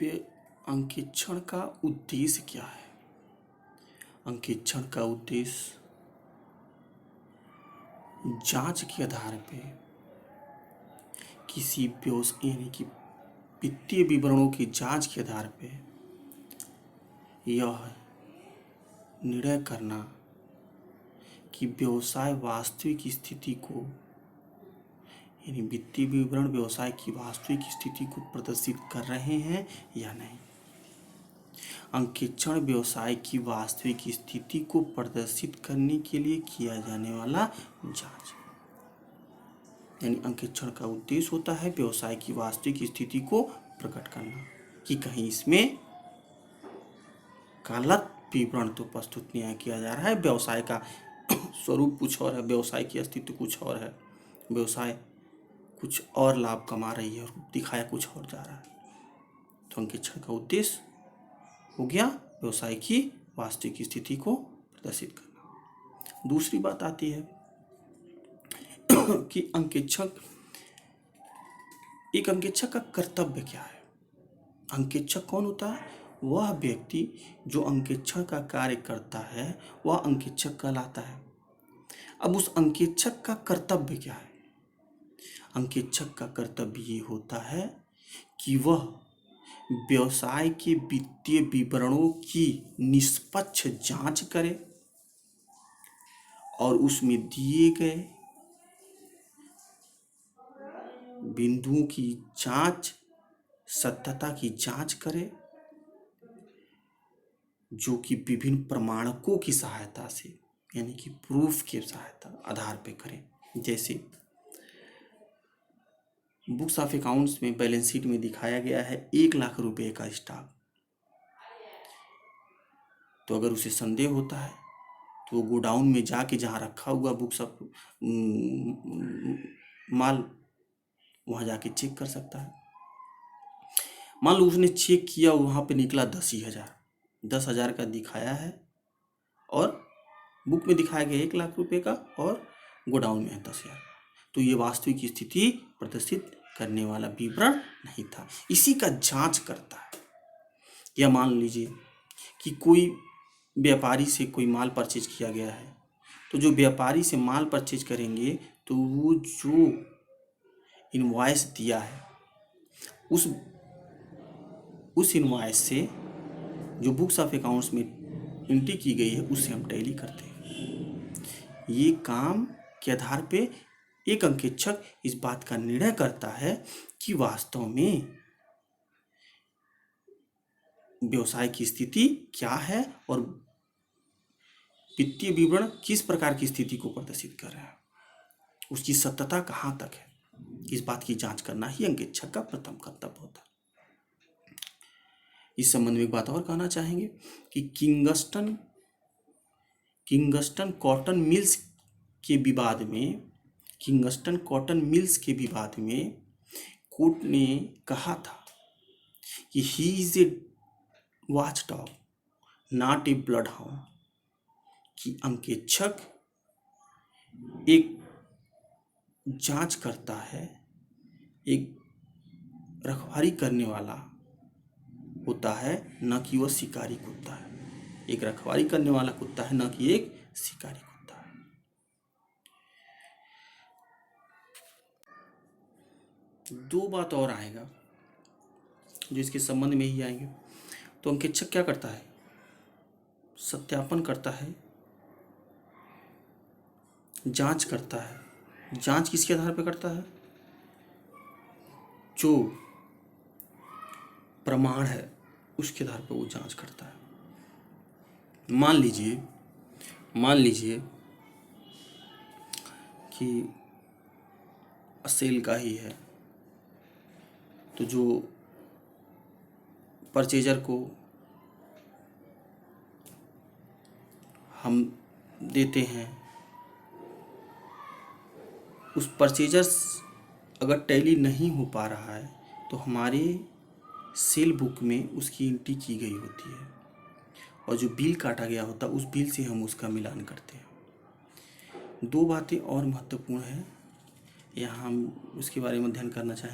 अंकेक्षण का उद्देश्य क्या है? अंकेक्षण का उद्देश्य जांच के आधार पे किसी व्यवसाय यानी कि वित्तीय विवरणों की जांच के आधार पे यह निर्णय करना कि व्यवसाय वास्तविक स्थिति को यानी वित्तीय विवरण व्यवसाय की वास्तविक स्थिति को प्रदर्शित कर रहे हैं या नहीं। अंकेक्षण व्यवसाय की वास्तविक स्थिति को प्रदर्शित करने के लिए किया जाने वाला जांच, यानी अंकेक्षण का उद्देश्य होता है व्यवसाय की वास्तविक स्थिति को प्रकट करना कि कहीं इसमें गलत विवरण तो प्रस्तुत नहीं किया जा रहा है, व्यवसाय का स्वरूप कुछ और है, व्यवसाय की अस्तित्व कुछ और है, व्यवसाय कुछ और लाभ कमा रही है और दिखाया कुछ और जा रहा है। तो अंकेक्षण का उद्देश्य हो गया व्यवसाय की वास्तविक स्थिति को प्रदर्शित करना। दूसरी बात आती है कि एक अंकेक्षक का कर्तव्य क्या है। अंकेक्षक कौन होता है? वह व्यक्ति जो अंकेक्षण का कार्य करता है वह अंकेक्षक कहलाता है। अब उस अंकेक्षक का कर्तव्य क्या है? अंकेक्षक का कर्तव्य ये होता है कि वह व्यवसाय के वित्तीय विवरणों की निष्पक्ष जांच करे और उसमें दिए गए बिंदुओं की जांच, सत्यता की जांच करे, जो कि विभिन्न प्रमाणकों की सहायता से यानी कि प्रूफ के सहायता आधार पे करे। जैसे बुक्स ऑफ अकाउंट्स में बैलेंस शीट में दिखाया गया है 1,00,000 रुपए का स्टॉक, तो अगर उसे संदेह होता है तो वो गोडाउन में जाके जहाँ रखा हुआ बुक्स ऑफ माल वहाँ जाके चेक कर सकता है। मान लो उसने चेक किया, वहाँ पे निकला 10,000 का दिखाया है और बुक में दिखाया गया 1,00,000 रुपए का और गोडाउन में है 10,000, तो ये वास्तविक स्थिति प्रदर्शित करने वाला विवरण नहीं था। इसी का जांच करता है। या मान लीजिए कि कोई व्यापारी से कोई माल परचेज किया गया है, तो जो व्यापारी से माल परचेज करेंगे तो वो जो इनवॉइस दिया है उस इनवॉइस से जो बुक्स ऑफ अकाउंट्स में एंट्री की गई है उससे हम टैली करते हैं। ये काम के आधार पे एक अंकेक्षक इस बात का निर्णय करता है कि वास्तव में व्यवसाय की स्थिति क्या है और वित्तीय विवरण किस प्रकार की स्थिति को प्रदर्शित कर रहा है, उसकी सत्यता कहाँ तक है। इस बात की जांच करना ही अंकेक्षक का प्रथम कर्तव्य होता है। इस संबंध में एक बात और कहना चाहेंगे कि किंगस्टन कॉटन मिल्स के विवाद में कोर्ट ने कहा था कि he is a watch dog not a blood hound, कि अंकेक्षक एक जांच करता है, एक रखवाली करने वाला होता है, न कि वह शिकारी कुत्ता है। एक रखवाली करने वाला कुत्ता है, न कि एक शिकारी कुत्ता है। दो बात और आएगा जो इसके संबंध में ही आएंगे। तो अंकेक्षक क्या करता है? सत्यापन करता है, जांच करता है। जांच किसके आधार पर करता है? जो प्रमाण है उसके आधार पर वो जांच करता है। मान लीजिए कि सेल का ही है, तो जो परचेजर को हम देते हैं उस परचेजर अगर टैली नहीं हो पा रहा है तो हमारे सेल बुक में उसकी एंट्री की गई होती है और जो बिल काटा गया होता है उस बिल से हम उसका मिलान करते हैं। दो बातें और महत्वपूर्ण है, यहाँ हम उसके बारे में अध्ययन करना चाहें।